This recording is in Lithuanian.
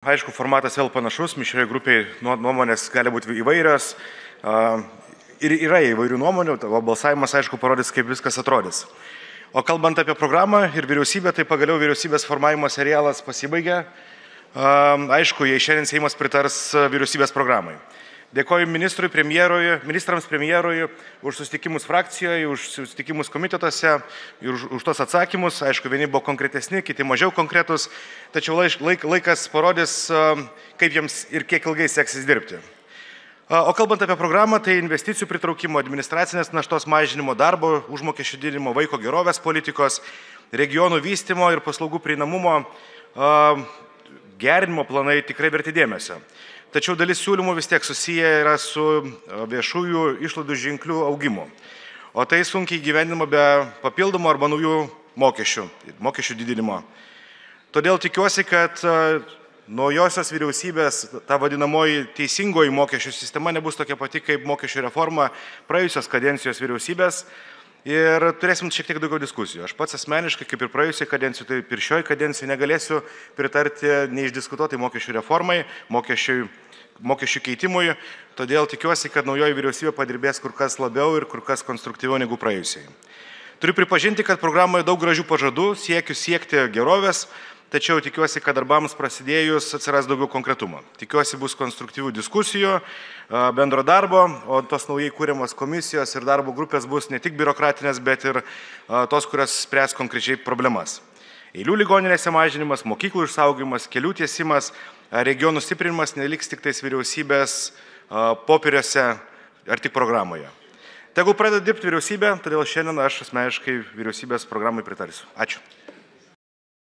Aišku, formatas vėl panašus, mišrioje grupėje nuomonės gali būti įvairios ir yra įvairių nuomonių, o balsavimas, aišku, parodys, kaip viskas atrodys. O kalbant apie programą ir vyriausybę, tai pagaliau vyriausybės formavimo serialas pasibaigė. Aišku, jei šiandien Seimas pritars vyriausybės programai. Dėkoju ministrams, premjerui už susitikimus frakcijoje, už susitikimus komitetuose ir už tos atsakymus. Aišku, vieni buvo konkretesni, kiti mažiau konkretus, tačiau laikas parodys, kaip jiems ir kiek ilgai seksis dirbti. O kalbant apie programą, tai investicijų pritraukimo, administracinės naštos mažinimo, darbo užmokesčių didinimo, vaiko gerovės politikos, regionų vystymo ir paslaugų prieinamumo gerinimo planai tikrai verti dėmesio. Tačiau dalis siūlymų vis tiek susiję yra su viešųjų išlaidų ženklių augimu. O tai sunkiai gyvenimo be papildomų arba naujų mokesčių didinimo. Todėl tikiuosi, kad naujosios vyriausybės, ta vadinamoji teisingoji mokesčių sistema nebus tokia pati kaip mokesčių reforma praėjusios kadencijos vyriausybės. Ir turėsim šiek tiek daugiau diskusijų. Aš pats asmeniškai, kaip ir praėjusiai kadencijai, taip ir šioj kadencijai negalėsiu pritarti neišdiskutuotai mokesčių reformai, mokesčių keitimui. Todėl tikiuosi, kad naujoji vyriausybė padirbės kur kas labiau ir kur kas konstruktyviau negu praėjusiai. Turiu pripažinti, kad programoje daug gražių pažadų, siekiu siekti gerovės, tačiau tikiuosi, kad darbams prasidėjus atsiras daugiau konkretumo. Tikiuosi bus konstruktyvių diskusijų, bendro darbo, o tos naujai kūriamos komisijos ir darbo grupės bus ne tik biurokratinės, bet ir tos, kurios spręs konkrečiai problemas. Eilių ligoninėse mažinimas, mokyklų išsaugojimas, kelių tiesimas, regionų stiprinimas neliks tik tais vyriausybės popieriuose ar tik programoje. Tegul pradeda dirbti vyriausybė, todėl šiandien aš asmeniškai vyriausybės programai pritarsiu. Ačiū.